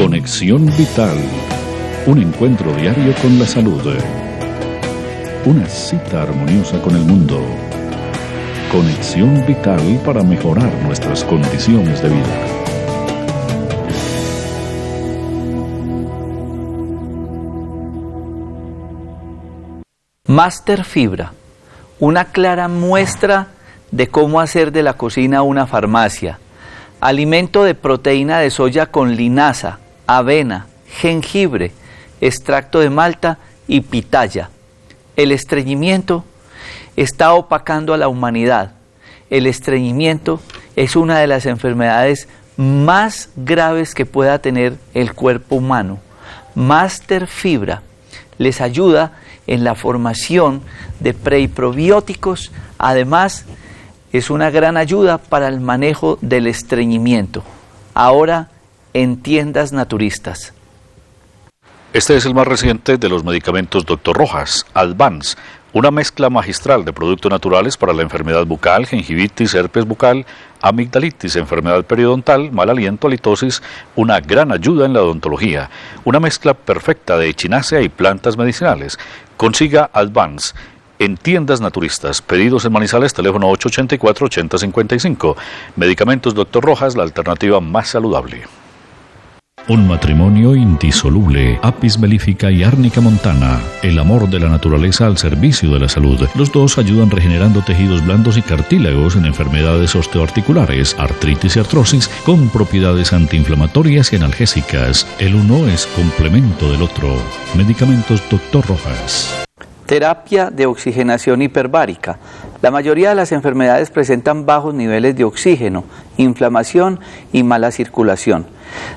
Conexión Vital. Un encuentro diario con la salud. Una cita armoniosa con el mundo. Conexión Vital para mejorar nuestras condiciones de vida. Master Fibra, una clara muestra de cómo hacer de la cocina una farmacia. Alimento de proteína de soya con linaza, avena, jengibre, extracto de malta y pitaya. El estreñimiento está opacando a la humanidad. El estreñimiento es una de las enfermedades más graves que pueda tener el cuerpo humano. Master Fibra les ayuda en la formación de pre y probióticos. Además, es una gran ayuda para el manejo del estreñimiento. Ahora en tiendas naturistas. Este es el más reciente de los medicamentos Dr. Rojas, Advance, una mezcla magistral de productos naturales para la enfermedad bucal, gingivitis, herpes bucal, amigdalitis, enfermedad periodontal, mal aliento, halitosis, una gran ayuda en la odontología, una mezcla perfecta de echinacea y plantas medicinales. Consiga Advance en tiendas naturistas. Pedidos en Manizales, teléfono 884-8055. Medicamentos Dr. Rojas, la alternativa más saludable. Un matrimonio indisoluble. Apis melífica y árnica montana. El amor de la naturaleza al servicio de la salud. Los dos ayudan regenerando tejidos blandos y cartílagos en enfermedades osteoarticulares, artritis y artrosis, con propiedades antiinflamatorias y analgésicas. El uno es complemento del otro. Medicamentos Dr. Rojas. Terapia de oxigenación hiperbárica. La mayoría de las enfermedades presentan bajos niveles de oxígeno, inflamación y mala circulación.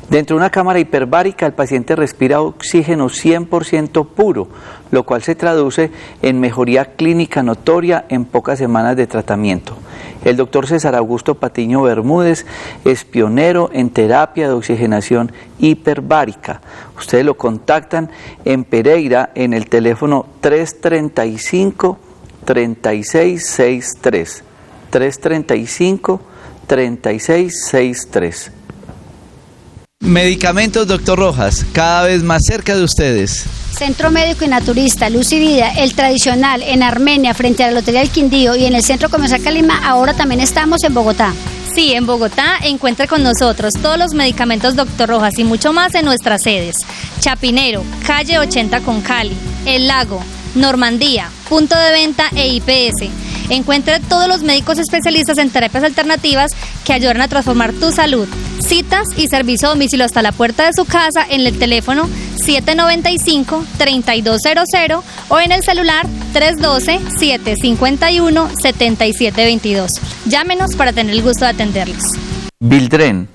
Dentro de una cámara hiperbárica el paciente respira oxígeno 100% puro, lo cual se traduce en mejoría clínica notoria en pocas semanas de tratamiento. El doctor César Augusto Patiño Bermúdez es pionero en terapia de oxigenación hiperbárica. Ustedes lo contactan en Pereira en el teléfono 335-3663. 335-3663. Medicamentos Dr. Rojas, cada vez más cerca de ustedes. Centro Médico y Naturista, Luz y Vida, el tradicional en Armenia frente a la Lotería del Quindío y en el Centro Comercial Calima. Ahora también estamos en Bogotá. Sí, en Bogotá encuentre con nosotros todos los medicamentos Dr. Rojas y mucho más en nuestras sedes. Chapinero, calle 80 con Cali, El Lago, Normandía, punto de venta e IPS. Encuentre todos los médicos especialistas en terapias alternativas que ayudan a transformar tu salud. Citas y servicio a domicilio hasta la puerta de su casa en el teléfono 795-3200 o en el celular 312-751-7722. Llámenos para tener el gusto de atenderlos. Bildren,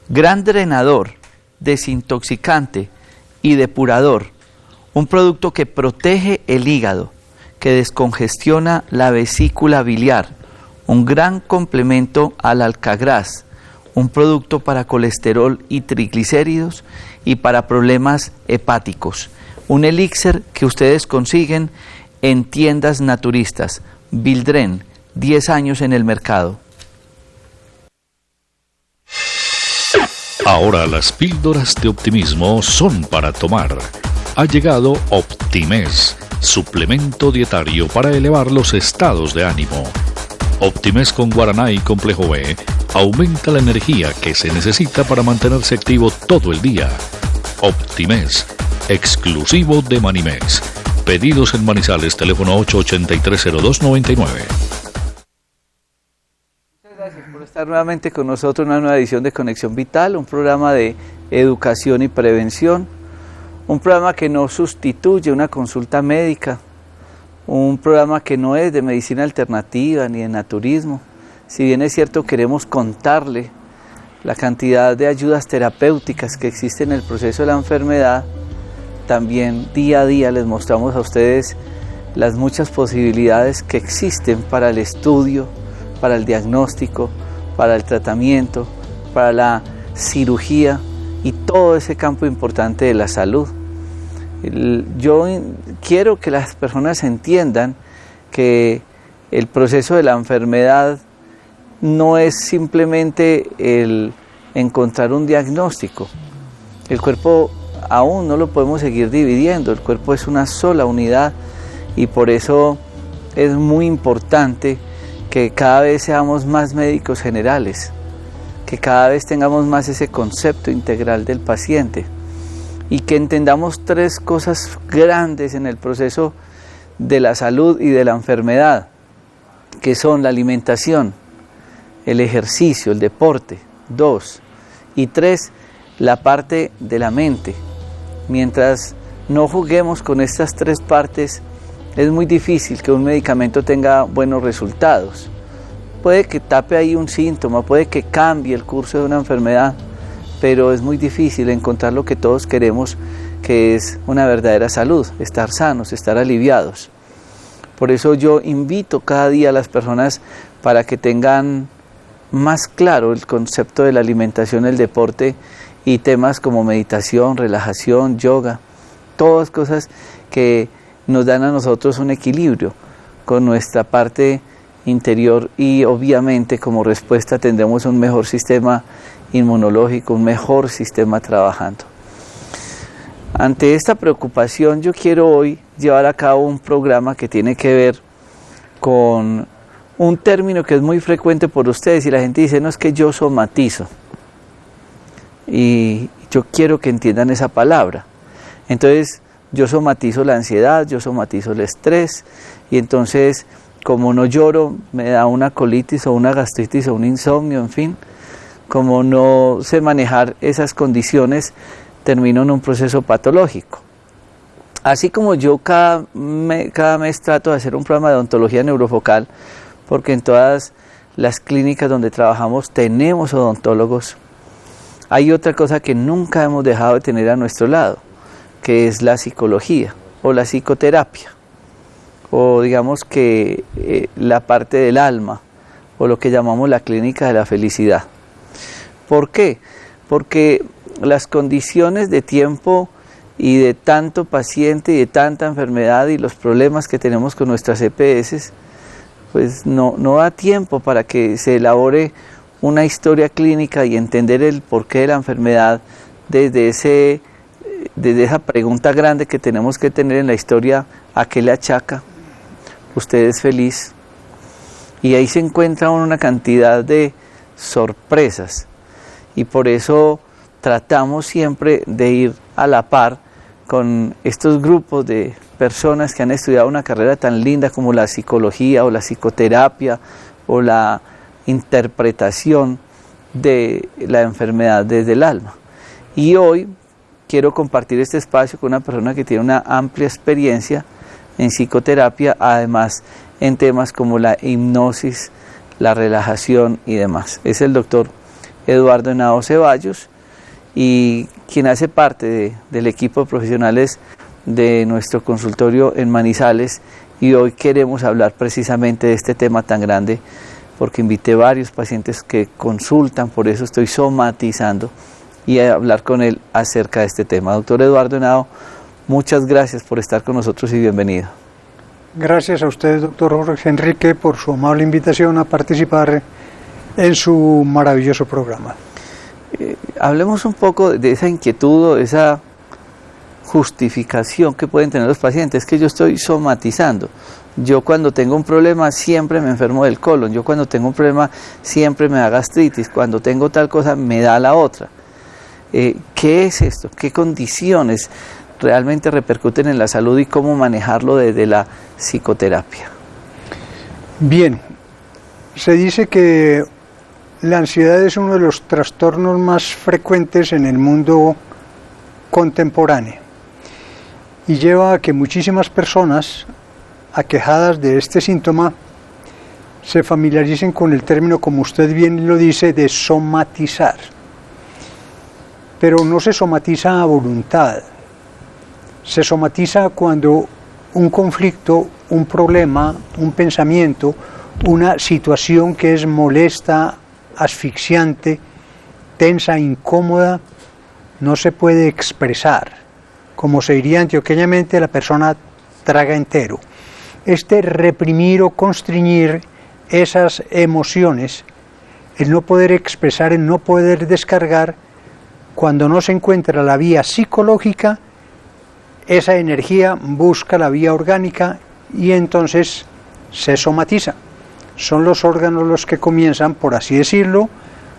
gran drenador, desintoxicante y depurador. Un producto que protege el hígado, que descongestiona la vesícula biliar, un gran complemento al Alcagraz, un producto para colesterol y triglicéridos y para problemas hepáticos. Un elixir que ustedes consiguen en tiendas naturistas. Bildren, 10 años en el mercado. Ahora las píldoras de optimismo son para tomar. Ha llegado Optimés, suplemento dietario para elevar los estados de ánimo. Optimés con guaraná y complejo B aumenta la energía que se necesita para mantenerse activo todo el día. Optimés, exclusivo de Manimex. Pedidos en Manizales, teléfono 883-0299. Muchas gracias por estar nuevamente con nosotros en una nueva edición de Conexión Vital, un programa de educación y prevención, un programa que no sustituye una consulta médica, un programa que no es de medicina alternativa ni de naturismo. Si bien es cierto, queremos contarle la cantidad de ayudas terapéuticas que existen en el proceso de la enfermedad, también día a día les mostramos a ustedes las muchas posibilidades que existen para el estudio, para el diagnóstico, para el tratamiento, para la cirugía y todo ese campo importante de la salud. Yo quiero que las personas entiendan que el proceso de la enfermedad no es simplemente el encontrar un diagnóstico. El cuerpo aún no lo podemos seguir dividiendo, el cuerpo es una sola unidad y por eso es muy importante que cada vez seamos más médicos generales, que cada vez tengamos más ese concepto integral del paciente y que entendamos tres cosas grandes en el proceso de la salud y de la enfermedad, que son la alimentación, el ejercicio, el deporte, 2, y 3, la parte de la mente. Mientras no juguemos con estas tres partes, es muy difícil que un medicamento tenga buenos resultados. Puede que tape ahí un síntoma, puede que cambie el curso de una enfermedad, pero es muy difícil encontrar lo que todos queremos, que es una verdadera salud, estar sanos, estar aliviados. Por eso yo invito cada día a las personas para que tengan más claro el concepto de la alimentación, el deporte y temas como meditación, relajación, yoga, todas cosas que nos dan a nosotros un equilibrio con nuestra parte interior y obviamente como respuesta tendremos un mejor sistema inmunológico, un mejor sistema trabajando. Ante esta preocupación yo quiero hoy llevar a cabo un programa que tiene que ver con un término que es muy frecuente por ustedes y la gente dice, no, es que yo somatizo. Y yo quiero que entiendan esa palabra. Entonces yo somatizo la ansiedad, yo somatizo el estrés y entonces como no lloro me da una colitis o una gastritis o un insomnio, en fin. Como no sé manejar esas condiciones, termino en un proceso patológico. Así como yo cada mes trato de hacer un programa de odontología neurofocal, porque en todas las clínicas donde trabajamos tenemos odontólogos, hay otra cosa que nunca hemos dejado de tener a nuestro lado, que es la psicología o la psicoterapia, o digamos que la parte del alma, o lo que llamamos la clínica de la felicidad. ¿Por qué? Porque las condiciones de tiempo y de tanto paciente y de tanta enfermedad y los problemas que tenemos con nuestras EPS, pues no da tiempo para que se elabore una historia clínica y entender el porqué de la enfermedad desde esa pregunta grande que tenemos que tener en la historia, ¿a qué le achaca? ¿Usted es feliz? Y ahí se encuentra una cantidad de sorpresas y por eso tratamos siempre de ir a la par con estos grupos de personas que han estudiado una carrera tan linda como la psicología o la psicoterapia o la interpretación de la enfermedad desde el alma. Y hoy quiero compartir este espacio con una persona que tiene una amplia experiencia en psicoterapia, además en temas como la hipnosis, la relajación y demás. Es el doctor Eduardo Henao Ceballos y quien hace parte del equipo de profesionales de nuestro consultorio en Manizales, y hoy queremos hablar precisamente de este tema tan grande porque invité varios pacientes que consultan, por eso estoy somatizando y a hablar con él acerca de este tema. Doctor Eduardo Henao, muchas gracias por estar con nosotros y bienvenido. Gracias a usted, doctor Jorge Enrique, por su amable invitación a participar en su maravilloso programa. Hablemos un poco de esa inquietud, de esa justificación que pueden tener los pacientes, que yo estoy somatizando. Yo cuando tengo un problema siempre me enfermo del colon, yo cuando tengo un problema siempre me da gastritis, cuando tengo tal cosa me da la otra. ¿Qué es esto? ¿Qué condiciones realmente repercuten en la salud y cómo manejarlo desde la psicoterapia? Bien, se dice que la ansiedad es uno de los trastornos más frecuentes en el mundo contemporáneo y lleva a que muchísimas personas aquejadas de este síntoma se familiaricen con el término, como usted bien lo dice, de somatizar. Pero no se somatiza a voluntad, se somatiza cuando un conflicto, un problema, un pensamiento, una situación que es molesta, asfixiante, tensa, incómoda, no se puede expresar. Como se diría antioqueñamente, la persona traga entero. Reprimir o constreñir esas emociones, el no poder expresar, el no poder descargar, Cuando no se encuentra la vía psicológica, esa energía busca la vía orgánica y entonces se somatiza. Son los órganos los que comienzan, por así decirlo,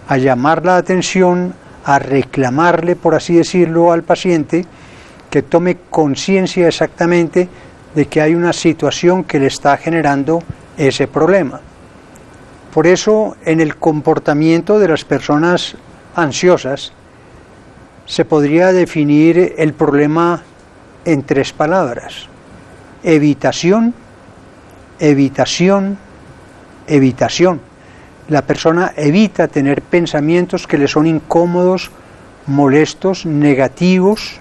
a llamar la atención, a reclamarle, por así decirlo, al paciente que tome conciencia exactamente de que hay una situación que le está generando ese problema. Por eso, en el comportamiento de las personas ansiosas, se podría definir el problema en 3 palabras: evitación, evitación, evitación. La persona evita tener pensamientos que le son incómodos, molestos, negativos,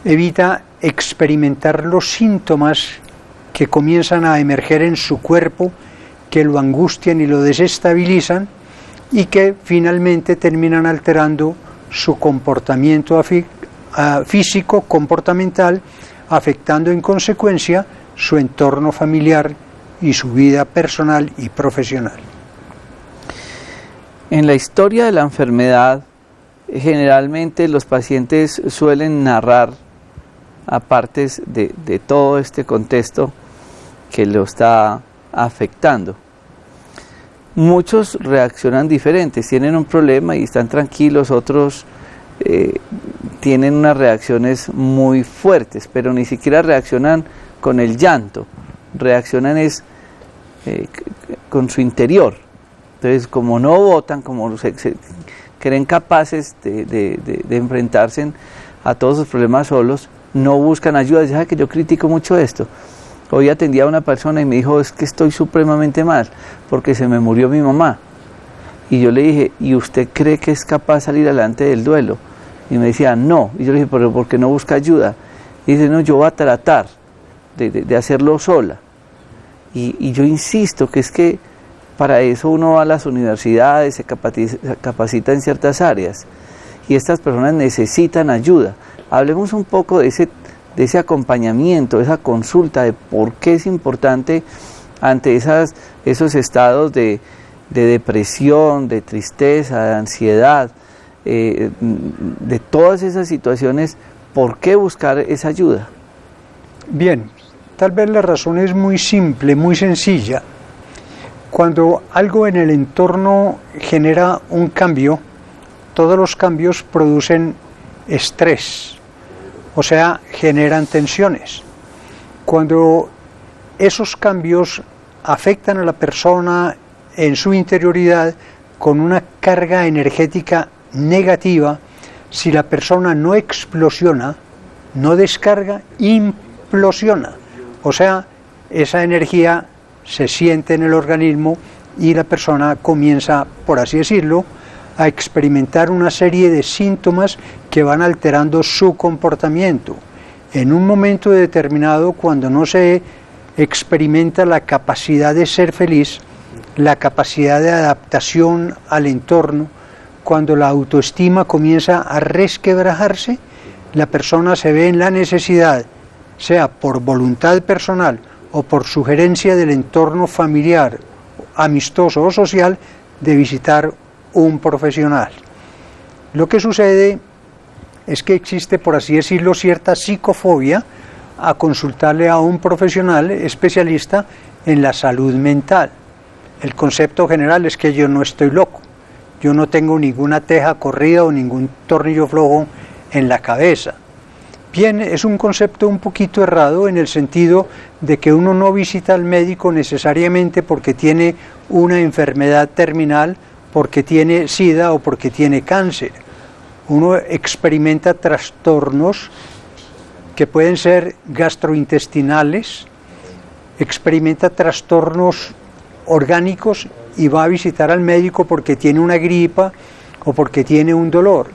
evita experimentar los síntomas que comienzan a emerger en su cuerpo, que lo angustian y lo desestabilizan y que finalmente terminan alterando su comportamiento físico, comportamental, afectando en consecuencia su entorno familiar y su vida personal y profesional. En la historia de la enfermedad, generalmente los pacientes suelen narrar, aparte de todo este contexto que lo está afectando. Muchos reaccionan diferentes, tienen un problema y están tranquilos, otros tienen unas reacciones muy fuertes, pero ni siquiera reaccionan con el llanto, reaccionan con su interior. Entonces, como no votan, como se creen capaces de enfrentarse a todos sus problemas solos, no buscan ayuda. ¿Sabe que yo critico mucho esto? Hoy atendí a una persona y me dijo, es que estoy supremamente mal porque se me murió mi mamá. Y yo le dije, ¿y usted cree que es capaz de salir adelante del duelo? Y me decía, no. Y yo le dije, ¿pero por qué no busca ayuda? Y dice, no, yo voy a tratar de hacerlo sola. Y yo insisto que es que para eso uno va a las universidades, se capacita en ciertas áreas. Y estas personas necesitan ayuda. Hablemos un poco de ese acompañamiento, de esa consulta, de por qué es importante ante esos estados de depresión, de tristeza, de ansiedad, de todas esas situaciones, ¿por qué buscar esa ayuda? Bien, tal vez la razón es muy simple, muy sencilla. Cuando algo en el entorno genera un cambio, todos los cambios producen estrés, o sea, generan tensiones. Cuando esos cambios afectan a la persona en su interioridad con una carga energética negativa, si la persona no explosiona, no descarga, implosiona. O sea, esa energía se siente en el organismo y la persona comienza, por así decirlo, a experimentar una serie de síntomas que van alterando su comportamiento. En un momento determinado, cuando no se experimenta la capacidad de ser feliz, la capacidad de adaptación al entorno, cuando la autoestima comienza a resquebrajarse, la persona se ve en la necesidad, sea por voluntad personal o por sugerencia del entorno familiar, amistoso o social, de visitar un profesional. Lo que sucede es que existe, por así decirlo, cierta psicofobia a consultarle a un profesional especialista en la salud mental. El concepto general es que yo no estoy loco, yo no tengo ninguna teja corrida o ningún tornillo flojo en la cabeza. Bien, es un concepto un poquito errado en el sentido de que uno no visita al médico necesariamente porque tiene una enfermedad terminal, porque tiene SIDA o porque tiene cáncer. Uno experimenta trastornos que pueden ser gastrointestinales, experimenta trastornos orgánicos y va a visitar al médico porque tiene una gripa o porque tiene un dolor.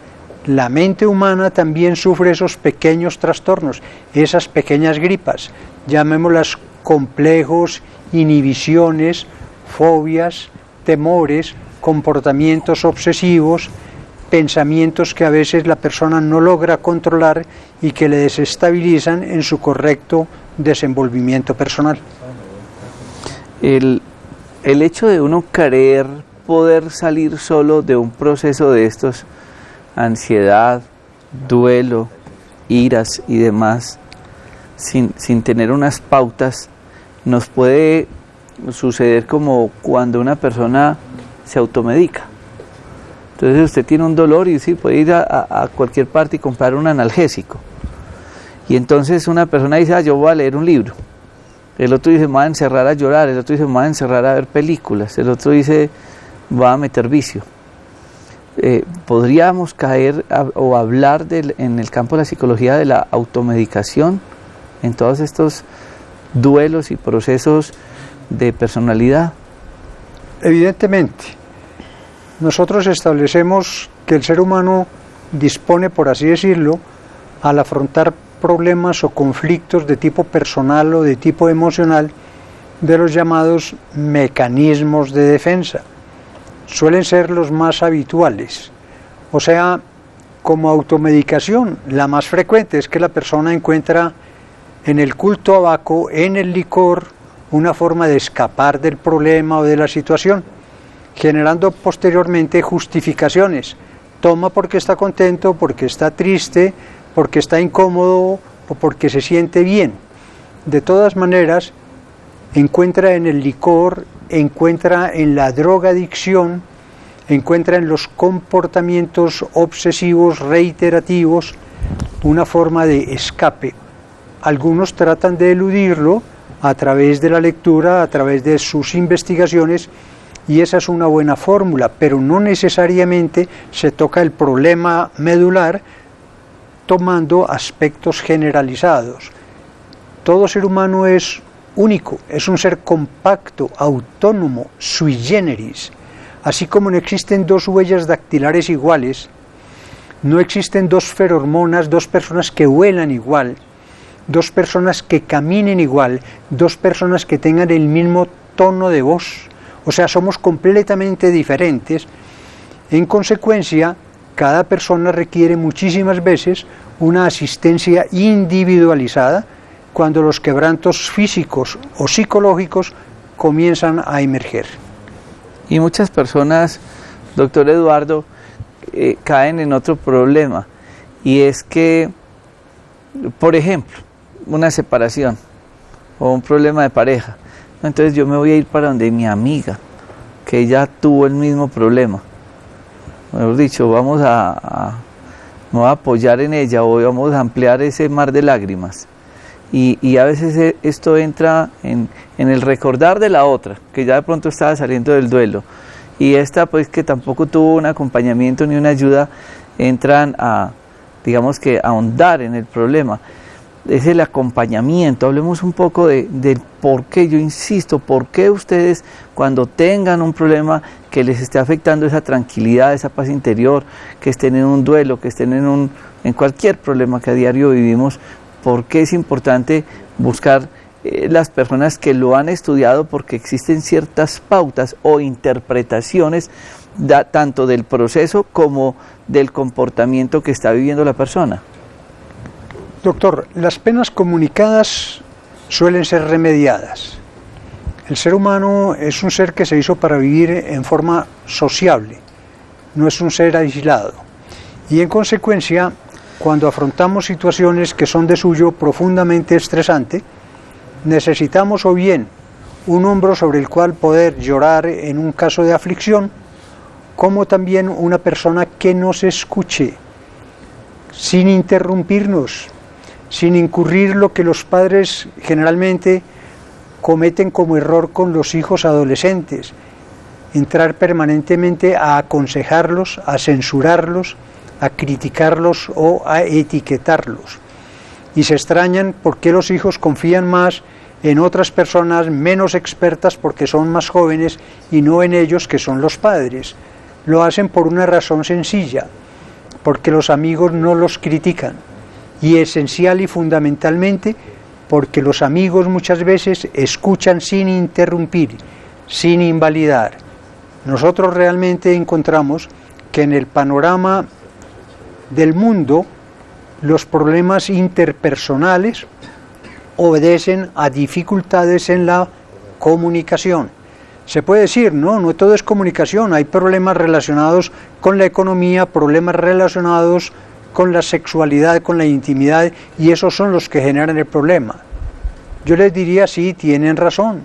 La mente humana también sufre esos pequeños trastornos, esas pequeñas gripas, llamémoslas complejos, inhibiciones, fobias, temores, comportamientos obsesivos, pensamientos que a veces la persona no logra controlar y que le desestabilizan en su correcto desenvolvimiento personal. El hecho de uno querer poder salir solo de un proceso de estos, ansiedad, duelo, iras y demás, sin tener unas pautas, nos puede suceder como cuando una persona se automedica. Entonces usted tiene un dolor y sí, puede ir a cualquier parte y comprar un analgésico. Y entonces una persona dice, yo voy a leer un libro. El otro dice, me voy a encerrar a llorar. El otro dice, me voy a encerrar a ver películas. El otro dice, voy a meter vicio. Podríamos caer o hablar en el campo de la psicología de la automedicación en todos estos duelos y procesos de personalidad. Evidentemente, nosotros establecemos que el ser humano dispone, por así decirlo, al afrontar problemas o conflictos de tipo personal o de tipo emocional, de los llamados mecanismos de defensa. Suelen ser los más habituales. O sea, como automedicación, la más frecuente es que la persona encuentra en el culto a Baco, en el licor, una forma de escapar del problema o de la situación, generando posteriormente justificaciones. Toma porque está contento, porque está triste, porque está incómodo o porque se siente bien. De todas maneras, encuentra en el licor, encuentra en la drogadicción, encuentra en los comportamientos obsesivos reiterativos una forma de escape. Algunos tratan de eludirlo a través de la lectura, a través de sus investigaciones, y esa es una buena fórmula, pero no necesariamente se toca el problema medular tomando aspectos generalizados. Todo ser humano es único, es un ser compacto, autónomo, sui generis. Así como no existen dos huellas dactilares iguales, no existen dos feromonas, dos personas que huelan igual, dos personas que caminen igual, dos personas que tengan el mismo tono de voz. O sea, somos completamente diferentes. En consecuencia, cada persona requiere muchísimas veces una asistencia individualizada cuando los quebrantos físicos o psicológicos comienzan a emerger. Y muchas personas, doctor Eduardo, caen en otro problema, y es que, por ejemplo, una separación o un problema de pareja. Entonces yo me voy a ir para donde mi amiga, que ella tuvo el mismo problema. Mejor dicho, me voy a apoyar en ella, o vamos a ampliar ese mar de lágrimas. Y a veces esto entra en el recordar de la otra, que ya de pronto estaba saliendo del duelo, y esta pues que tampoco tuvo un acompañamiento ni una ayuda, entran a, digamos que, a ahondar en el problema. Es el acompañamiento. Hablemos un poco del por qué, yo insisto, por qué ustedes cuando tengan un problema que les esté afectando esa tranquilidad, esa paz interior, que estén en un duelo, que estén en cualquier problema que a diario vivimos, por qué es importante buscar las personas que lo han estudiado, porque existen ciertas pautas o interpretaciones tanto del proceso como del comportamiento que está viviendo la persona. Doctor, las penas comunicadas suelen ser remediadas. El ser humano es un ser que se hizo para vivir en forma sociable, no es un ser aislado. Y en consecuencia, cuando afrontamos situaciones que son de suyo profundamente estresante, necesitamos o bien un hombro sobre el cual poder llorar en un caso de aflicción, como también una persona que nos escuche, sin interrumpirnos, sin incurrir lo que los padres generalmente cometen como error con los hijos adolescentes, entrar permanentemente a aconsejarlos, a censurarlos, a criticarlos o a etiquetarlos. Y se extrañan por qué los hijos confían más en otras personas menos expertas porque son más jóvenes y no en ellos, que son los padres. Lo hacen por una razón sencilla, porque los amigos no los critican, y esencial y fundamentalmente porque los amigos muchas veces escuchan sin interrumpir, sin invalidar. Nosotros realmente encontramos que en el panorama del mundo los problemas interpersonales obedecen a dificultades en la comunicación. Se puede decir, no todo es comunicación, hay problemas relacionados con la economía, problemas relacionados con la sexualidad, con la intimidad, y esos son los que generan el problema. Yo les diría, sí, tienen razón,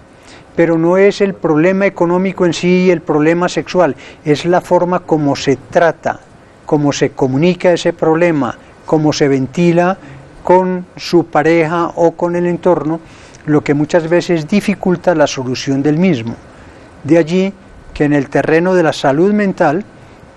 pero no es el problema económico en sí, el problema sexual, es la forma como se trata, cómo se comunica ese problema, cómo se ventila con su pareja o con el entorno, lo que muchas veces dificulta la solución del mismo. De allí que en el terreno de la salud mental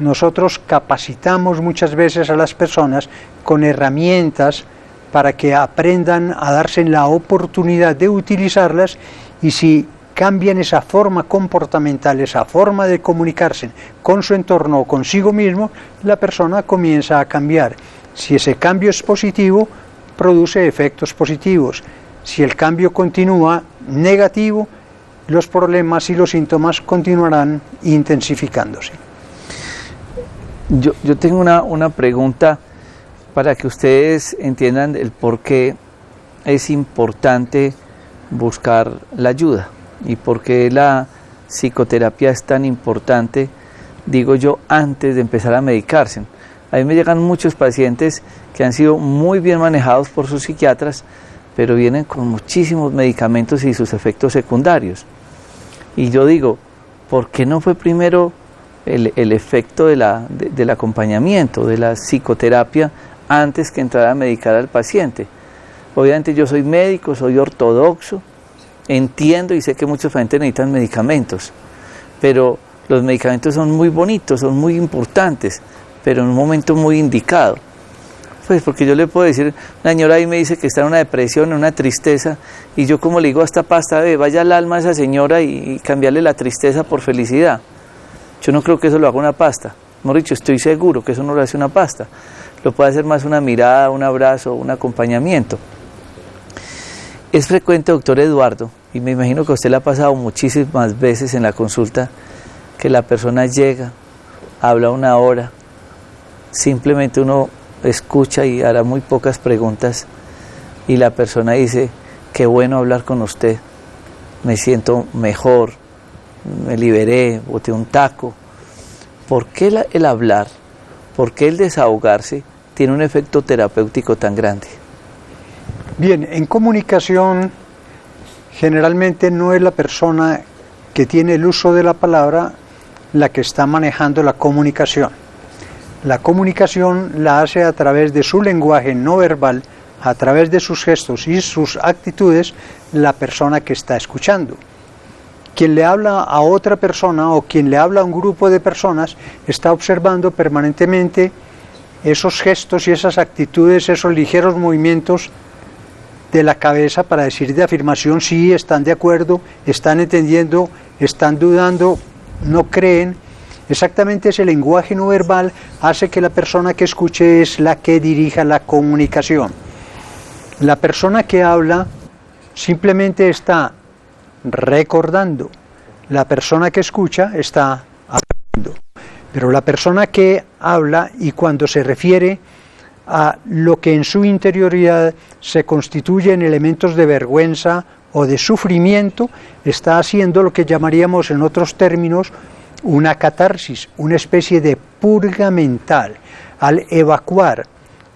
nosotros capacitamos muchas veces a las personas con herramientas para que aprendan a darse la oportunidad de utilizarlas, y si cambian esa forma comportamental, esa forma de comunicarse con su entorno o consigo mismo, la persona comienza a cambiar. Si ese cambio es positivo, produce efectos positivos. Si el cambio continúa negativo, los problemas y los síntomas continuarán intensificándose. Yo tengo una pregunta para que ustedes entiendan el por qué es importante buscar la ayuda y por qué la psicoterapia es tan importante, digo yo, antes de empezar a medicarse. A mí me llegan muchos pacientes que han sido muy bien manejados por sus psiquiatras, pero vienen con muchísimos medicamentos y sus efectos secundarios. Y yo digo, ¿por qué no fue primero el efecto del acompañamiento, de la psicoterapia, antes que entrar a medicar al paciente? Obviamente yo soy médico, soy ortodoxo, entiendo y sé que muchos pacientes necesitan medicamentos, pero los medicamentos son muy bonitos, son muy importantes, pero en un momento muy indicado. Pues porque yo le puedo decir, una señora ahí me dice que está en una depresión, en una tristeza, y yo como le digo a esta pasta, vaya al alma a esa señora y cambiarle la tristeza por felicidad. Yo no creo que eso lo haga una pasta. Mejor dicho, estoy seguro que eso no lo hace una pasta. Lo puede hacer más una mirada, un abrazo, un acompañamiento. Es frecuente, doctor Eduardo, y me imagino que a usted le ha pasado muchísimas veces en la consulta, que la persona llega, habla una hora, simplemente uno escucha y hará muy pocas preguntas, y la persona dice, qué bueno hablar con usted, me siento mejor, me liberé, boté un taco. ¿Por qué el hablar, por qué el desahogarse tiene un efecto terapéutico tan grande? Bien, en comunicación generalmente no es la persona que tiene el uso de la palabra la que está manejando la comunicación. La comunicación la hace a través de su lenguaje no verbal, a través de sus gestos y sus actitudes, la persona que está escuchando. Quien le habla a otra persona o quien le habla a un grupo de personas está observando permanentemente esos gestos y esas actitudes, esos ligeros movimientos de la cabeza para decir de afirmación, sí, están de acuerdo, están entendiendo, están dudando, no creen. Exactamente ese lenguaje no verbal hace que la persona que escuche es la que dirija la comunicación. La persona que habla simplemente está recordando, la persona que escucha está hablando, pero la persona que habla, y cuando se refiere a lo que en su interioridad se constituye en elementos de vergüenza o de sufrimiento, está haciendo lo que llamaríamos en otros términos una catarsis, una especie de purga mental. Al evacuar,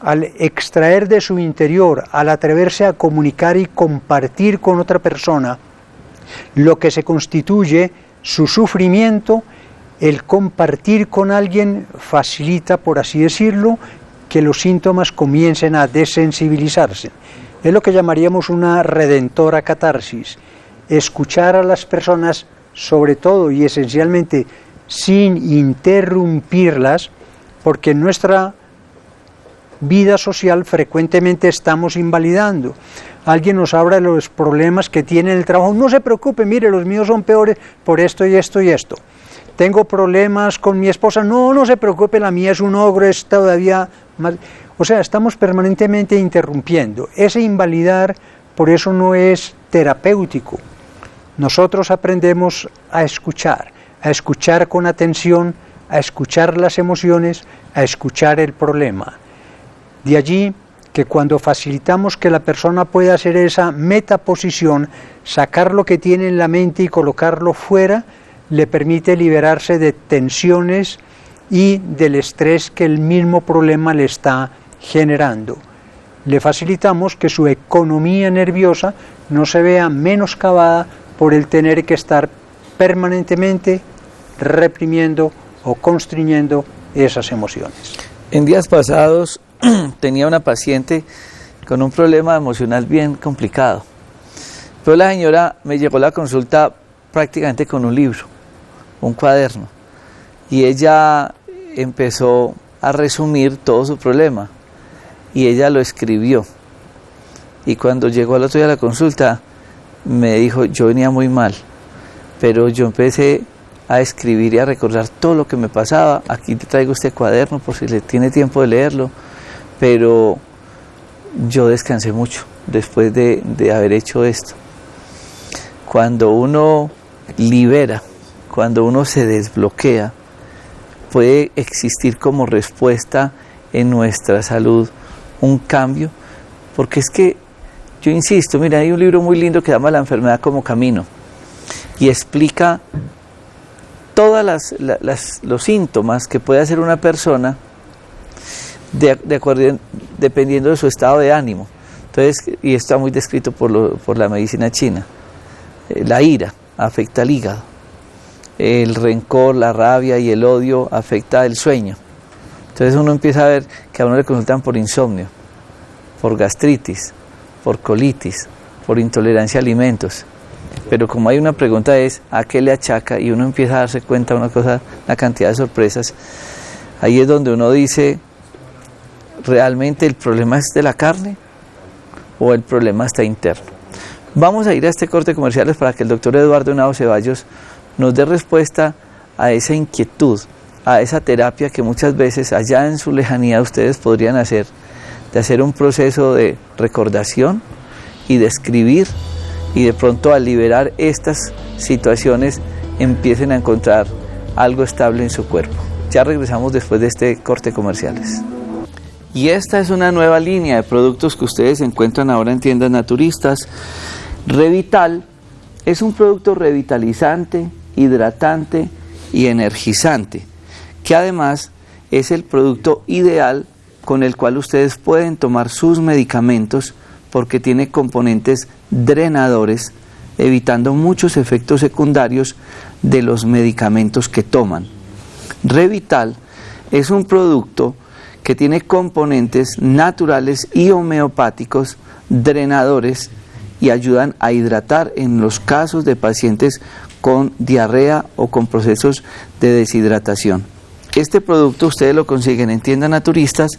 al extraer de su interior, al atreverse a comunicar y compartir con otra persona lo que se constituye su sufrimiento, el compartir con alguien facilita, por así decirlo, que los síntomas comiencen a desensibilizarse. Es lo que llamaríamos una redentora catarsis. Escuchar a las personas, sobre todo y esencialmente sin interrumpirlas, porque en nuestra vida social frecuentemente estamos invalidando. Alguien nos habla de los problemas que tiene en el trabajo, no se preocupe, mire, los míos son peores por esto y esto y esto. Tengo problemas con mi esposa, no se preocupe, la mía es un ogro, es todavía más. O sea, estamos permanentemente interrumpiendo. Ese invalidar, por eso no es terapéutico. Nosotros aprendemos a escuchar con atención, a escuchar las emociones, a escuchar el problema. De allí que cuando facilitamos que la persona pueda hacer esa metaposición, sacar lo que tiene en la mente y colocarlo fuera, le permite liberarse de tensiones y del estrés que el mismo problema le está generando. Le facilitamos que su economía nerviosa no se vea menoscabada por el tener que estar permanentemente reprimiendo o constriñendo esas emociones. En días pasados tenía una paciente con un problema emocional bien complicado, pero la señora me llegó a la consulta prácticamente con un libro, un cuaderno, y ella empezó a resumir todo su problema y ella lo escribió, y cuando llegó al otro día a la consulta me dijo: yo venía muy mal, pero yo empecé a escribir y a recordar todo lo que me pasaba. Aquí te traigo este cuaderno por si le tiene tiempo de leerlo, pero yo descansé mucho después de haber hecho esto. Cuando uno libera, cuando uno se desbloquea, puede existir como respuesta en nuestra salud un cambio, porque es que yo insisto, mira, hay un libro muy lindo que se llama La enfermedad como camino y explica todos los síntomas que puede hacer una persona dependiendo de su estado de ánimo. Entonces, y esto está muy descrito por la medicina china. La ira afecta al hígado, el rencor, la rabia y el odio afecta el sueño. Entonces uno empieza a ver que a uno le consultan por insomnio, por gastritis, por colitis, por intolerancia a alimentos. Pero como hay una pregunta es ¿a qué le achaca? Y uno empieza a darse cuenta de una cantidad de sorpresas. Ahí es donde uno dice, ¿realmente el problema es de la carne o el problema está interno? Vamos a ir a este corte comerciales para que el doctor Eduardo Henao Ceballos nos dé respuesta a esa inquietud, a esa terapia que muchas veces allá en su lejanía ustedes podrían hacer, de hacer un proceso de recordación y de escribir, y de pronto al liberar estas situaciones empiecen a encontrar algo estable en su cuerpo. Ya regresamos después de este corte comerciales. Y esta es una nueva línea de productos que ustedes encuentran ahora en tiendas naturistas. Revital es un producto revitalizante, hidratante y energizante, que además es el producto ideal con el cual ustedes pueden tomar sus medicamentos, porque tiene componentes drenadores, evitando muchos efectos secundarios de los medicamentos que toman. Revital es un producto que tiene componentes naturales y homeopáticos drenadores y ayudan a hidratar en los casos de pacientes con diarrea o con procesos de deshidratación. Este producto ustedes lo consiguen en tiendas naturistas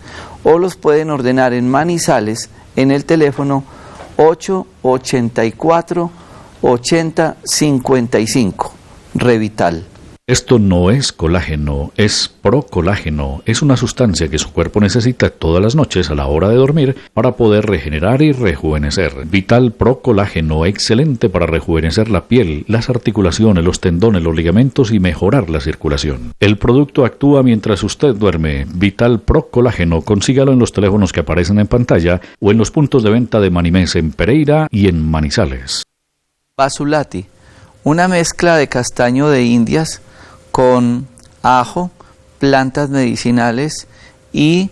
o los pueden ordenar en Manizales en el teléfono 884-8055. Revital. Esto no es colágeno, es procolágeno. Es una sustancia que su cuerpo necesita todas las noches a la hora de dormir para poder regenerar y rejuvenecer. Vital Procolágeno, excelente para rejuvenecer la piel, las articulaciones, los tendones, los ligamentos y mejorar la circulación. El producto actúa mientras usted duerme. Vital Procolágeno, consígalo en los teléfonos que aparecen en pantalla o en los puntos de venta de Manimés en Pereira y en Manizales. Basulati, una mezcla de castaño de Indias con ajo, plantas medicinales y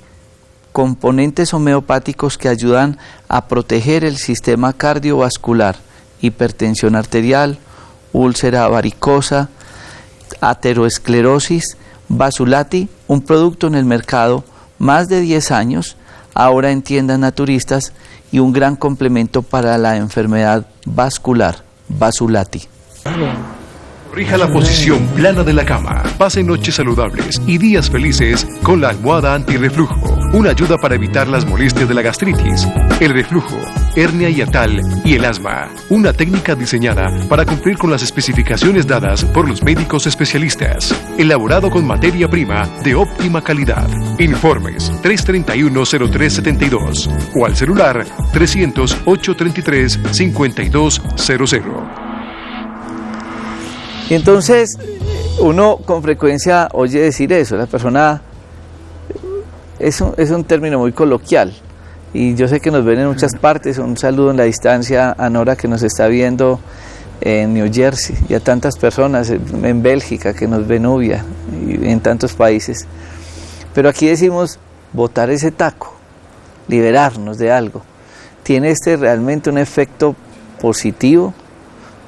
componentes homeopáticos que ayudan a proteger el sistema cardiovascular, hipertensión arterial, úlcera varicosa, aterosclerosis. Basulati, un producto en el mercado más de 10 años, ahora en tiendas naturistas, y un gran complemento para la enfermedad vascular. Basulati. Corrija la posición plana de la cama. Pase noches saludables y días felices con la almohada antirreflujo. Una ayuda para evitar las molestias de la gastritis, el reflujo, hernia hiatal y el asma. Una técnica diseñada para cumplir con las especificaciones dadas por los médicos especialistas. Elaborado con materia prima de óptima calidad. Informes 331-0372 o al celular 300-833-5200. Y entonces uno con frecuencia oye decir eso, la persona, es un término muy coloquial, y yo sé que nos ven en muchas partes. Un saludo en la distancia a Nora, que nos está viendo en New Jersey, y a tantas personas en Bélgica que nos ven, Nubia, y en tantos países. Pero aquí decimos botar ese taco, liberarnos de algo. ¿Tiene realmente un efecto positivo?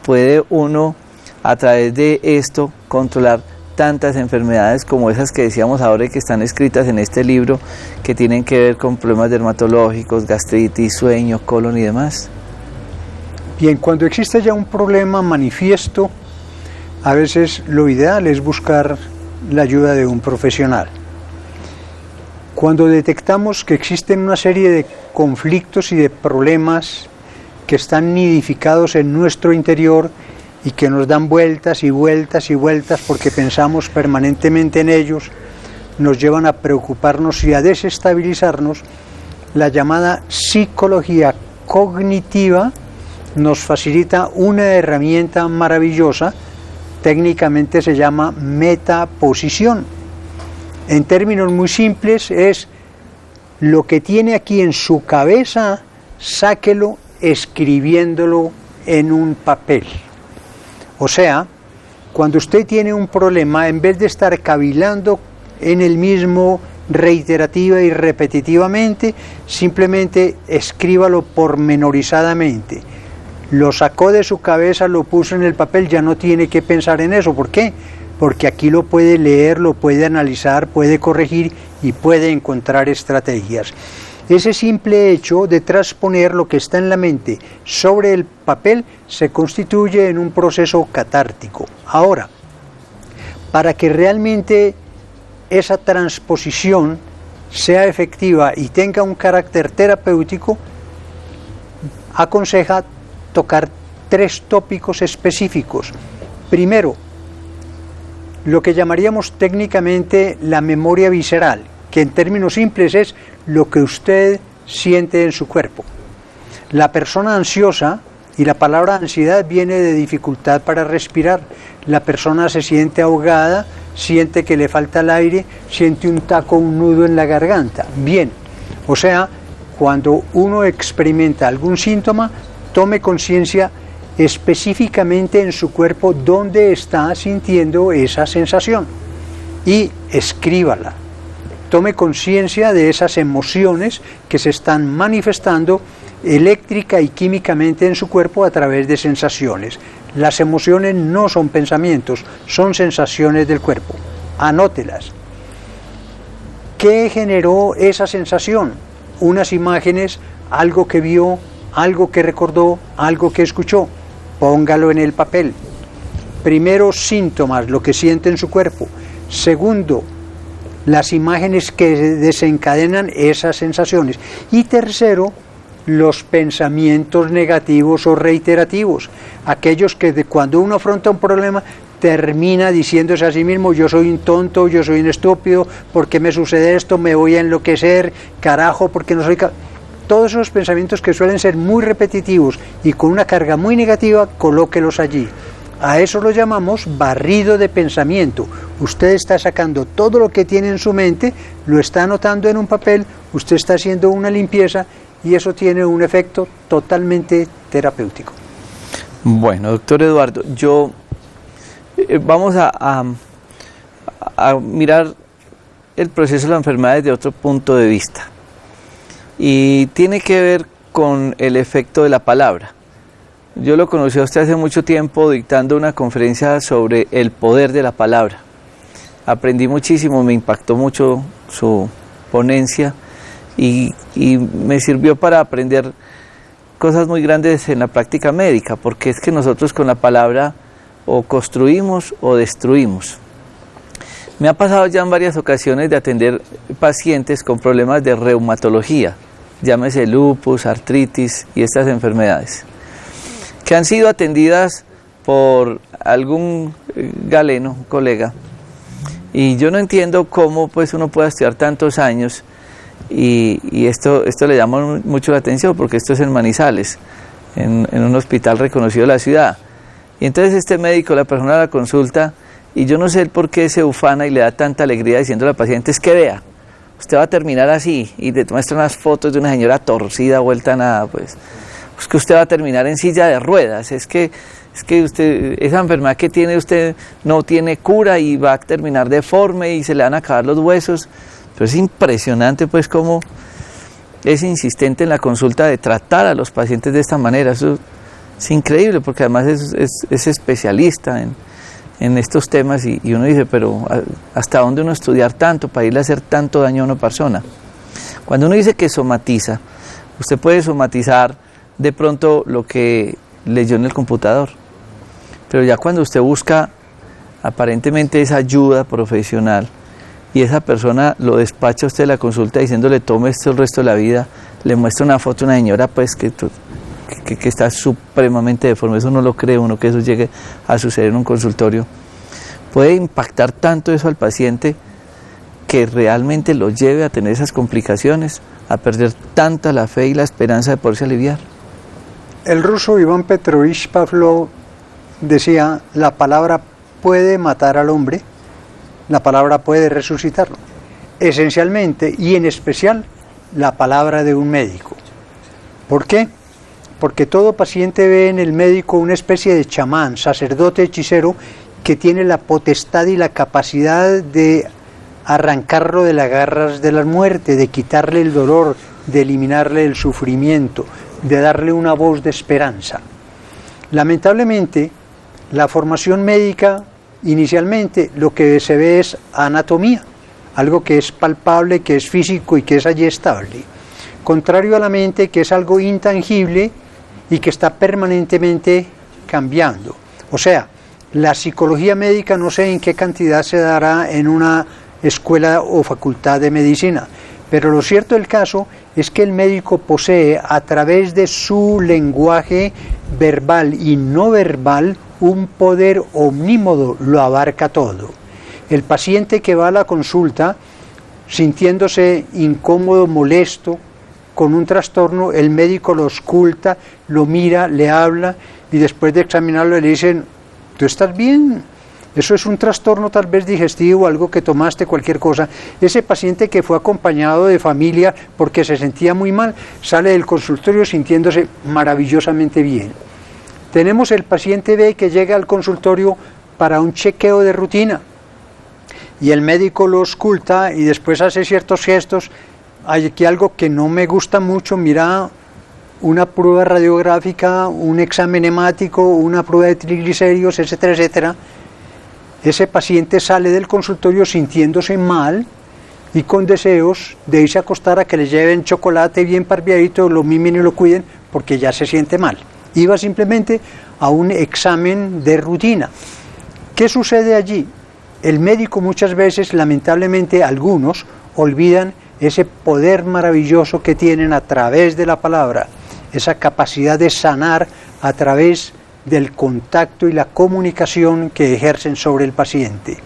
¿Puede uno a través de esto controlar tantas enfermedades como esas que decíamos ahora y que están escritas en este libro, que tienen que ver con problemas dermatológicos, gastritis, sueño, colon y demás? Bien, cuando existe ya un problema manifiesto, a veces lo ideal es buscar la ayuda de un profesional. Cuando detectamos que existen una serie de conflictos y de problemas que están nidificados en nuestro interior y que nos dan vueltas y vueltas y vueltas porque pensamos permanentemente en ellos, nos llevan a preocuparnos y a desestabilizarnos, la llamada psicología cognitiva nos facilita una herramienta maravillosa, técnicamente se llama metaposición. En términos muy simples es lo que tiene aquí en su cabeza, sáquelo escribiéndolo en un papel. O sea, cuando usted tiene un problema, en vez de estar cavilando en el mismo reiterativa y repetitivamente, simplemente escríbalo pormenorizadamente. Lo sacó de su cabeza, lo puso en el papel, ya no tiene que pensar en eso. ¿Por qué? Porque aquí lo puede leer, lo puede analizar, puede corregir y puede encontrar estrategias. Ese simple hecho de transponer lo que está en la mente sobre el papel se constituye en un proceso catártico. Ahora, para que realmente esa transposición sea efectiva y tenga un carácter terapéutico, aconseja tocar 3 tópicos específicos. Primero, lo que llamaríamos técnicamente la memoria visceral, que en términos simples es lo que usted siente en su cuerpo. La persona ansiosa, y la palabra ansiedad viene de dificultad para respirar, la persona se siente ahogada, siente que le falta el aire, siente un taco, un nudo en la garganta. Bien, o sea, cuando uno experimenta algún síntoma, tome conciencia específicamente en su cuerpo dónde está sintiendo esa sensación y escríbala. Tome conciencia de esas emociones que se están manifestando eléctrica y químicamente en su cuerpo a través de sensaciones. Las emociones no son pensamientos, son sensaciones del cuerpo. Anótelas. ¿Qué generó esa sensación? Unas imágenes, algo que vio, algo que recordó, algo que escuchó. Póngalo en el papel. Primero, síntomas, lo que siente en su cuerpo. Segundo, las imágenes que desencadenan esas sensaciones. Y tercero, los pensamientos negativos o reiterativos, aquellos que cuando uno afronta un problema termina diciéndose a sí mismo: yo soy un tonto, yo soy un estúpido, ¿por qué me sucede esto? Me voy a enloquecer, carajo, porque no soy todos esos pensamientos que suelen ser muy repetitivos y con una carga muy negativa, colóquelos allí. A eso lo llamamos barrido de pensamiento. Usted está sacando todo lo que tiene en su mente, lo está anotando en un papel, usted está haciendo una limpieza y eso tiene un efecto totalmente terapéutico. Bueno, doctor Eduardo, vamos a mirar el proceso de la enfermedad desde otro punto de vista. Y tiene que ver con el efecto de la palabra. Yo lo conocí a usted hace mucho tiempo dictando una conferencia sobre el poder de la palabra. Aprendí muchísimo, me impactó mucho su ponencia y me sirvió para aprender cosas muy grandes en la práctica médica, porque es que nosotros con la palabra o construimos o destruimos. Me ha pasado ya en varias ocasiones de atender pacientes con problemas de reumatología, llámese lupus, artritis y estas enfermedades, que han sido atendidas por algún galeno, colega, y yo no entiendo cómo pues uno puede estudiar tantos años y esto le llama mucho la atención, porque esto es en Manizales, en un hospital reconocido de la ciudad. Y entonces este médico, la persona la consulta, y yo no sé el por qué se ufana y le da tanta alegría diciendo al paciente: es que vea, usted va a terminar así, y le muestra unas fotos de una señora torcida, vuelta a nada, pues es que usted va a terminar en silla de ruedas, es que usted, esa enfermedad que tiene usted no tiene cura y va a terminar deforme y se le van a acabar los huesos. Pero es impresionante pues cómo es insistente en la consulta de tratar a los pacientes de esta manera. Eso es increíble, porque además es especialista en estos temas y uno dice, pero ¿hasta dónde uno estudiar tanto para irle a hacer tanto daño a una persona? Cuando uno dice que somatiza, usted puede somatizar de pronto lo que leyó en el computador, pero ya cuando usted busca aparentemente esa ayuda profesional y esa persona lo despacha a usted de la consulta diciéndole tome esto el resto de la vida, le muestra una foto de una señora pues que está supremamente deforme, eso no lo cree uno que eso llegue a suceder en un consultorio, puede impactar tanto eso al paciente que realmente lo lleve a tener esas complicaciones, a perder tanta la fe y la esperanza de poderse aliviar. El ruso Iván Petrovich Pavlov decía, la palabra puede matar al hombre, la palabra puede resucitarlo. Esencialmente y en especial la palabra de un médico. ¿Por qué? Porque todo paciente ve en el médico una especie de chamán, sacerdote, hechicero, que tiene la potestad y la capacidad de arrancarlo de las garras de la muerte, de quitarle el dolor, de eliminarle el sufrimiento, de darle una voz de esperanza. Lamentablemente, la formación médica, inicialmente, lo que se ve es anatomía, algo que es palpable, que es físico y que es allí estable. Contrario a la mente, que es algo intangible y que está permanentemente cambiando. O sea, la psicología médica no sé en qué cantidad se dará en una escuela o facultad de medicina, pero lo cierto del caso es que el médico posee a través de su lenguaje verbal y no verbal un poder omnímodo, lo abarca todo. El paciente que va a la consulta sintiéndose incómodo, molesto, con un trastorno, el médico lo ausculta, lo mira, le habla y después de examinarlo le dicen, ¿tú estás bien? Eso es un trastorno tal vez digestivo, algo que tomaste, cualquier cosa. Ese paciente que fue acompañado de familia porque se sentía muy mal, sale del consultorio sintiéndose maravillosamente bien. Tenemos el paciente B que llega al consultorio para un chequeo de rutina y el médico lo ausculta y después hace ciertos gestos. Hay aquí algo que no me gusta mucho, mira, una prueba radiográfica, un examen hemático, una prueba de triglicéridos, etcétera, etcétera. Ese paciente sale del consultorio sintiéndose mal y con deseos de irse a acostar a que le lleven chocolate bien parviadito, lo mimen y lo cuiden porque ya se siente mal. Iba simplemente a un examen de rutina. ¿Qué sucede allí? El médico muchas veces, lamentablemente algunos, olvidan ese poder maravilloso que tienen a través de la palabra, esa capacidad de sanar a través del contacto y la comunicación que ejercen sobre el paciente.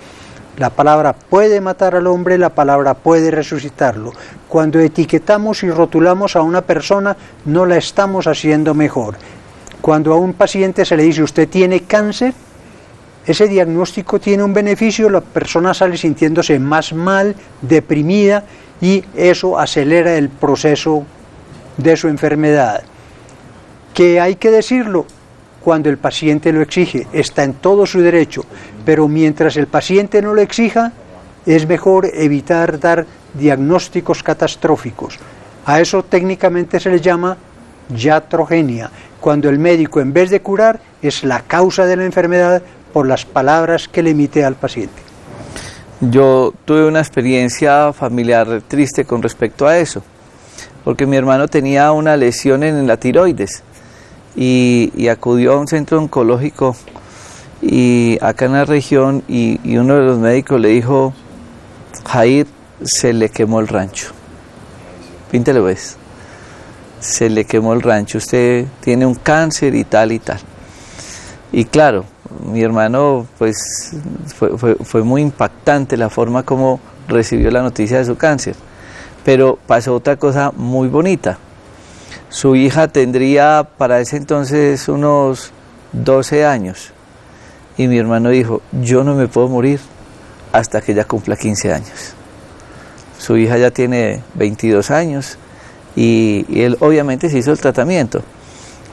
La palabra puede matar al hombre, la palabra puede resucitarlo. Cuando etiquetamos y rotulamos a una persona, no la estamos haciendo mejor. Cuando a un paciente se le dice, usted tiene cáncer, ese diagnóstico tiene un beneficio, la persona sale sintiéndose más mal, deprimida, y eso acelera el proceso de su enfermedad. ¿Qué hay que decirlo? Cuando el paciente lo exige, está en todo su derecho, pero mientras el paciente no lo exija, es mejor evitar dar diagnósticos catastróficos. A eso técnicamente se le llama iatrogenia, cuando el médico en vez de curar es la causa de la enfermedad por las palabras que le emite al paciente. Yo tuve una experiencia familiar triste con respecto a eso, porque mi hermano tenía una lesión en la tiroides y acudió a un centro oncológico y acá en la región y uno de los médicos le dijo, Jair, se le quemó el rancho. Píntelo, ves. Se le quemó el rancho, usted tiene un cáncer y tal y tal. Y claro, mi hermano pues fue muy impactante la forma como recibió la noticia de su cáncer, pero pasó otra cosa muy bonita. Su hija tendría para ese entonces unos 12 años y mi hermano dijo, yo no me puedo morir hasta que ella cumpla 15 años. su hija ya tiene 22 años y él obviamente se hizo el tratamiento,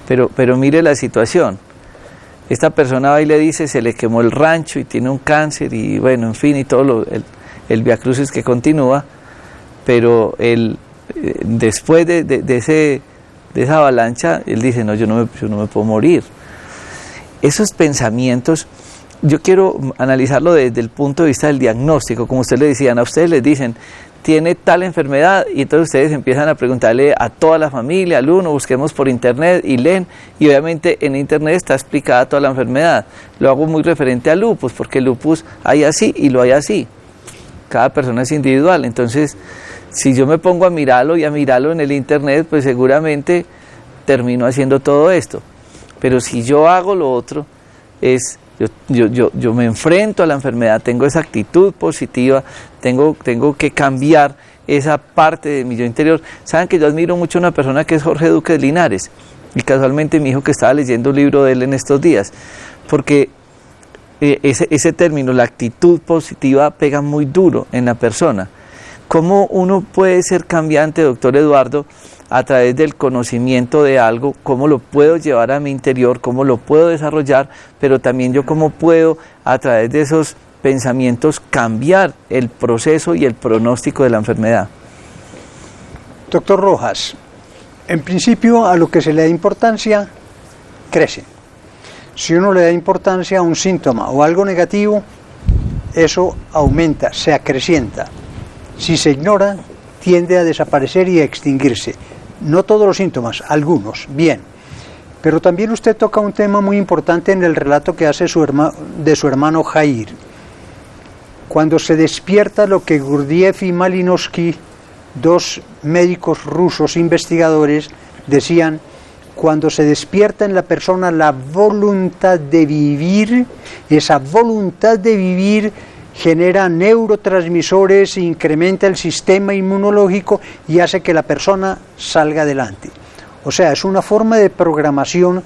pero mire la situación. Esta persona va y le dice, se le quemó el rancho y tiene un cáncer y bueno, en fin, y todo el viacrucis que continúa, pero él, después de esa avalancha, él dice, no, yo no me puedo morir. Esos pensamientos, yo quiero analizarlo desde el punto de vista del diagnóstico, como ustedes le decían, a ustedes les dicen, tiene tal enfermedad, y entonces ustedes empiezan a preguntarle a toda la familia, al uno, busquemos por internet y leen, y obviamente en internet está explicada toda la enfermedad. Lo hago muy referente al lupus, porque el lupus hay así y lo hay así. Cada persona es individual, entonces si yo me pongo a mirarlo y a mirarlo en el internet, pues seguramente termino haciendo todo esto. Pero si yo hago lo otro, yo me enfrento a la enfermedad, tengo esa actitud positiva, tengo que cambiar esa parte de mi yo interior. Saben que yo admiro mucho a una persona que es Jorge Duque de Linares, y casualmente mi hijo que estaba leyendo un libro de él en estos días, porque ese término, la actitud positiva, pega muy duro en la persona. ¿Cómo uno puede ser cambiante, doctor Eduardo, a través del conocimiento de algo? ¿Cómo lo puedo llevar a mi interior? ¿Cómo lo puedo desarrollar? Pero también yo cómo puedo, a través de esos pensamientos, cambiar el proceso y el pronóstico de la enfermedad. Doctor Rojas, en principio a lo que se le da importancia, crece. Si uno le da importancia a un síntoma o algo negativo, eso aumenta, se acrecienta. Si se ignora, tiende a desaparecer y a extinguirse. No todos los síntomas, algunos, bien. Pero también usted toca un tema muy importante en el relato que hace de su hermano Jair. Cuando se despierta lo que Gurdjieff y Malinowski, dos médicos rusos investigadores, decían, cuando se despierta en la persona la voluntad de vivir, esa voluntad de vivir genera neurotransmisores, incrementa el sistema inmunológico y hace que la persona salga adelante. O sea, es una forma de programación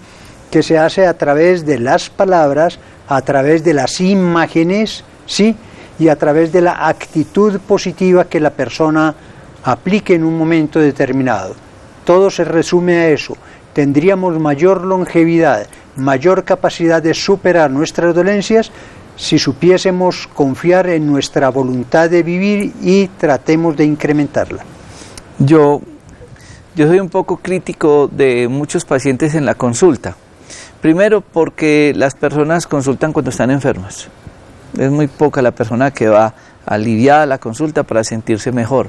que se hace a través de las palabras, a través de las imágenes, ¿sí? Y a través de la actitud positiva que la persona aplique en un momento determinado. Todo se resume a eso. Tendríamos mayor longevidad, mayor capacidad de superar nuestras dolencias si supiésemos confiar en nuestra voluntad de vivir y tratemos de incrementarla. Yo soy un poco crítico de muchos pacientes en la consulta. Primero, porque las personas consultan cuando están enfermas. Es muy poca la persona que va aliviada a la consulta para sentirse mejor.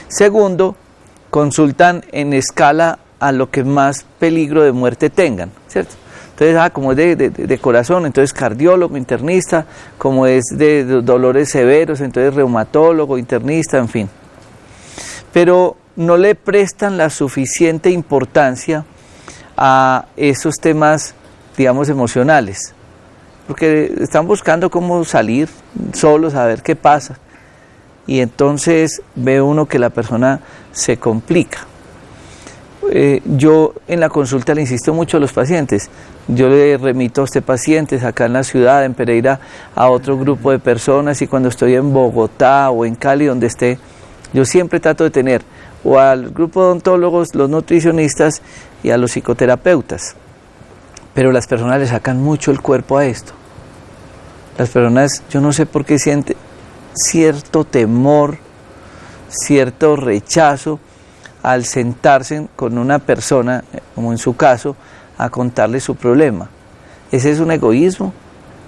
Segundo, consultan en escala a lo que más peligro de muerte tengan, ¿cierto? Entonces, como es de corazón, entonces cardiólogo, internista, como es de dolores severos, entonces reumatólogo, internista, en fin. Pero no le prestan la suficiente importancia a esos temas, digamos, emocionales, porque están buscando cómo salir solos a ver qué pasa, y entonces ve uno que la persona se complica. Yo en la consulta le insisto mucho a los pacientes, yo le remito a usted pacientes acá en la ciudad, en Pereira, a otro grupo de personas, y cuando estoy en Bogotá o en Cali, donde esté, yo siempre trato de tener o al grupo de odontólogos, los nutricionistas y a los psicoterapeutas. Pero las personas le sacan mucho el cuerpo a esto. Las personas, yo no sé por qué sienten cierto temor, cierto rechazo al sentarse con una persona, como en su caso, a contarle su problema. Ese es un egoísmo,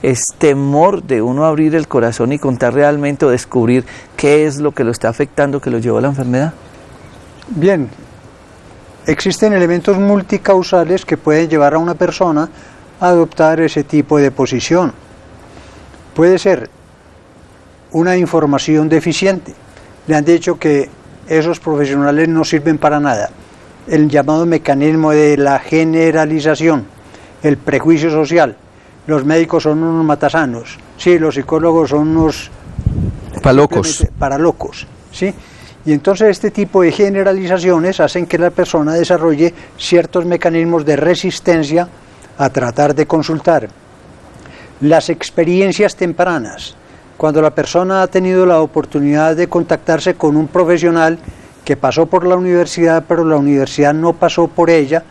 es temor de uno abrir el corazón y contar realmente o descubrir qué es lo que lo está afectando, que lo llevó a la enfermedad. Bien, existen elementos multicausales que pueden llevar a una persona a adoptar ese tipo de posición. Puede ser una información deficiente. Le han dicho que esos profesionales no sirven para nada. El llamado mecanismo de la generalización, el prejuicio social. Los médicos son unos matasanos, sí, los psicólogos son unos para locos, ¿sí? Y entonces este tipo de generalizaciones hacen que la persona desarrolle ciertos mecanismos de resistencia a tratar de consultar. Las experiencias tempranas. Cuando la persona ha tenido la oportunidad de contactarse con un profesional que pasó por la universidad, pero la universidad no pasó por ella,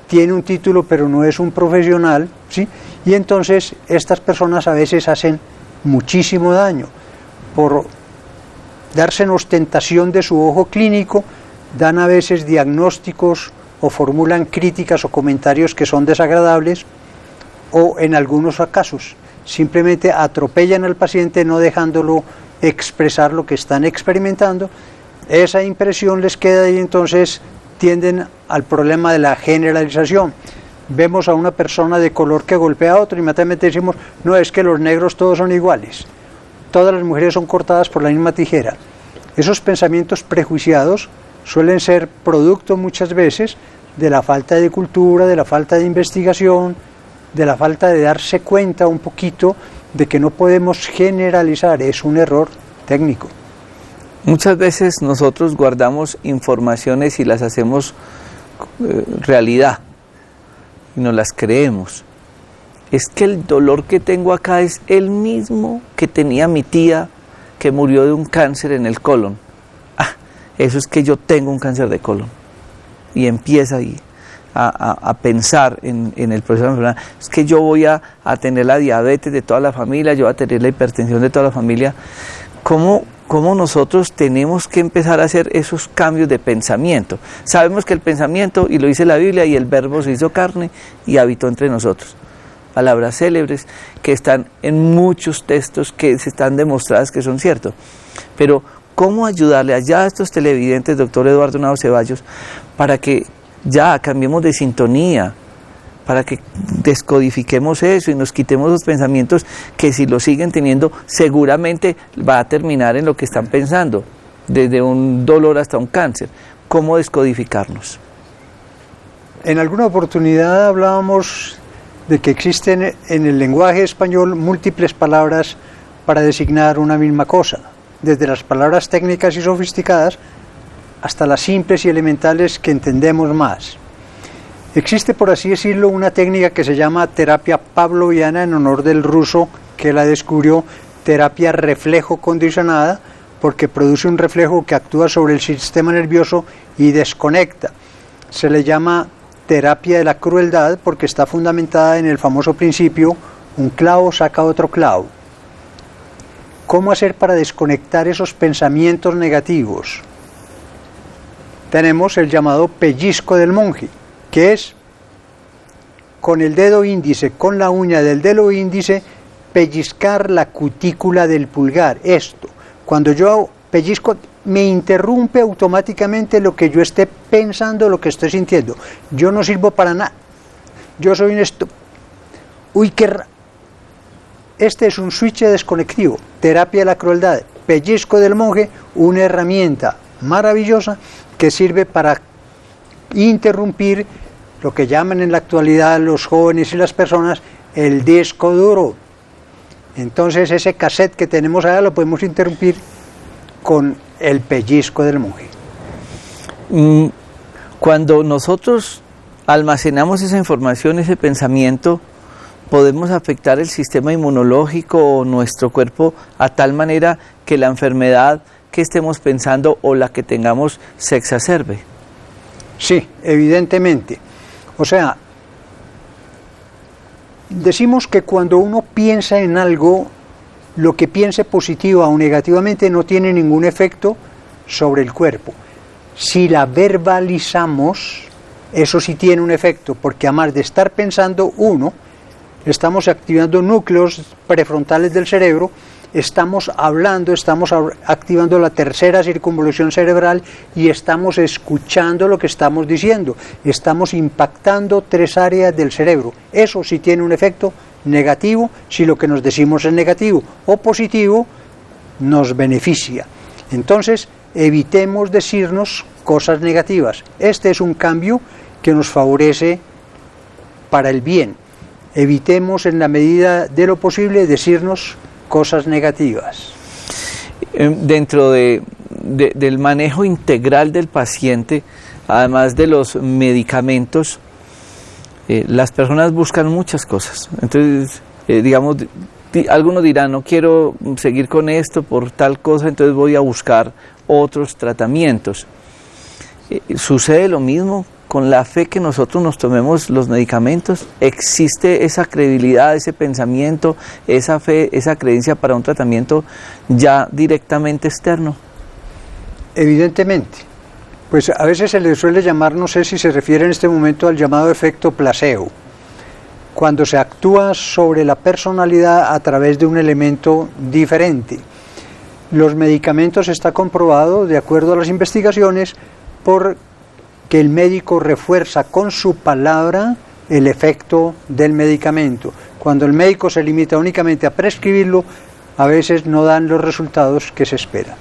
tiene un título pero no es un profesional, ¿sí? Y entonces estas personas a veces hacen muchísimo daño por darse en ostentación de su ojo clínico, dan a veces diagnósticos o formulan críticas o comentarios que son desagradables, o en algunos casos simplemente atropellan al paciente no dejándolo expresar lo que están experimentando. Esa impresión les queda y entonces tienden al problema de la generalización. Vemos a una persona de color que golpea a otro y inmediatamente decimos, no, es que los negros todos son iguales, todas las mujeres son cortadas por la misma tijera. Esos pensamientos prejuiciados suelen ser producto muchas veces de la falta de cultura, de la falta de investigación, de la falta de darse cuenta un poquito de que no podemos generalizar, es un error técnico. Muchas veces nosotros guardamos informaciones y las hacemos realidad y nos las creemos. Es que el dolor que tengo acá es el mismo que tenía mi tía que murió de un cáncer en el colon. Eso es que yo tengo un cáncer de colon. Y empieza ahí a pensar en el proceso de enfermedad. Es que yo voy a tener la diabetes de toda la familia, yo voy a tener la hipertensión de toda la familia. ¿Cómo nosotros tenemos que empezar a hacer esos cambios de pensamiento? Sabemos que el pensamiento, y lo dice la Biblia, y el verbo se hizo carne y habitó entre nosotros. Palabras célebres que están en muchos textos que se están demostradas que son ciertos. Pero ¿cómo ayudarle allá a estos televidentes, doctor Eduardo Nava Ceballos, para que ya cambiemos de sintonía, para que descodifiquemos eso y nos quitemos los pensamientos que si lo siguen teniendo seguramente va a terminar en lo que están pensando, desde un dolor hasta un cáncer? ¿Cómo descodificarnos? En alguna oportunidad hablábamos de que existen en el lenguaje español múltiples palabras para designar una misma cosa, desde las palabras técnicas y sofisticadas hasta las simples y elementales que entendemos más. Existe, por así decirlo, una técnica que se llama terapia pavloviana, en honor del ruso que la descubrió, terapia reflejo condicionada, porque produce un reflejo que actúa sobre el sistema nervioso y desconecta. Se le llama terapia de la crueldad porque está fundamentada en el famoso principio, un clavo saca otro clavo. ¿Cómo hacer para desconectar esos pensamientos negativos? Tenemos el llamado pellizco del monje, que es con el dedo índice, con la uña del dedo índice, pellizcar la cutícula del pulgar. Esto, cuando yo pellizco, me interrumpe automáticamente lo que yo esté pensando, lo que estoy sintiendo. Yo no sirvo para nada. Yo soy un Uy, qué Este es un switch desconectivo, terapia de la crueldad, pellizco del monje, una herramienta maravillosa que sirve para interrumpir lo que llaman en la actualidad los jóvenes y las personas el disco duro. Entonces ese cassette que tenemos allá lo podemos interrumpir con el pellizco del monje. Cuando nosotros almacenamos esa información, ese pensamiento, podemos afectar el sistema inmunológico o nuestro cuerpo a tal manera que la enfermedad que estemos pensando o la que tengamos se exacerbe. Sí, evidentemente. O sea, decimos que cuando uno piensa en algo, lo que piense positiva o negativamente no tiene ningún efecto sobre el cuerpo. Si la verbalizamos, eso sí tiene un efecto, porque además de estar pensando uno, estamos activando núcleos prefrontales del cerebro, estamos hablando, estamos activando la tercera circunvolución cerebral y estamos escuchando lo que estamos diciendo, estamos impactando 3 áreas del cerebro. Eso sí tiene un efecto negativo si lo que nos decimos es negativo, o positivo nos beneficia. Entonces evitemos decirnos cosas negativas. Este es un cambio que nos favorece para el bien. Evitemos en la medida de lo posible decirnos cosas negativas. Dentro del manejo integral del paciente, además de los medicamentos, las personas buscan muchas cosas. Entonces, digamos, Algunos dirán, no quiero seguir con esto por tal cosa, entonces voy a buscar otros tratamientos. Sucede lo mismo con la fe que nosotros nos tomemos los medicamentos. ¿Existe esa credibilidad, ese pensamiento, esa fe, esa creencia para un tratamiento ya directamente externo? Evidentemente. Pues a veces se le suele llamar, no sé si se refiere en este momento al llamado efecto placebo, cuando se actúa sobre la personalidad a través de un elemento diferente. Los medicamentos está comprobado, de acuerdo a las investigaciones, por que el médico refuerza con su palabra el efecto del medicamento. Cuando el médico se limita únicamente a prescribirlo, a veces no dan los resultados que se esperan.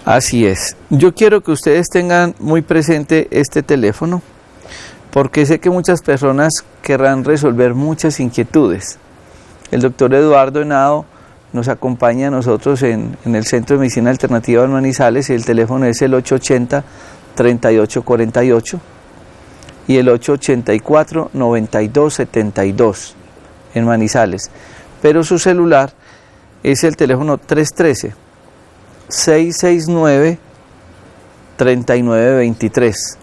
Así es. Yo quiero que ustedes tengan muy presente este teléfono, porque sé que muchas personas querrán resolver muchas inquietudes. El doctor Eduardo Henao nos acompaña a nosotros en el Centro de Medicina Alternativa de Manizales, y el teléfono es el 880-3848 y el 884-9272 en Manizales. Pero su celular es el teléfono 313-669-3923.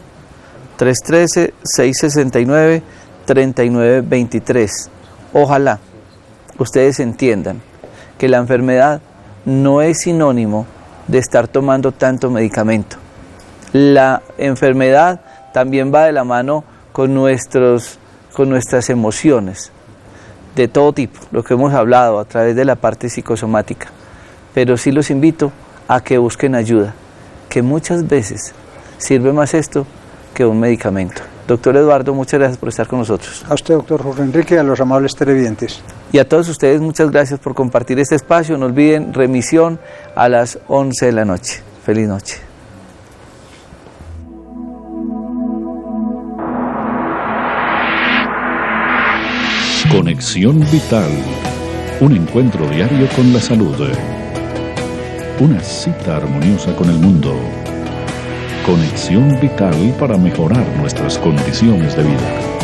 313-669-3923. Ojalá ustedes entiendan que la enfermedad no es sinónimo de estar tomando tanto medicamento. La enfermedad también va de la mano con nuestras emociones de todo tipo, lo que hemos hablado a través de la parte psicosomática. Pero sí los invito a que busquen ayuda, que muchas veces sirve más esto que un medicamento. Doctor Eduardo, muchas gracias por estar con nosotros. A usted, doctor Jorge Enrique, y a los amables televidentes. Y a todos ustedes, muchas gracias por compartir este espacio. No olviden, remisión a las 11 de la noche. Feliz noche. Conexión Vital. Un encuentro diario con la salud. Una cita armoniosa con el mundo. Conexión Vital para mejorar nuestras condiciones de vida.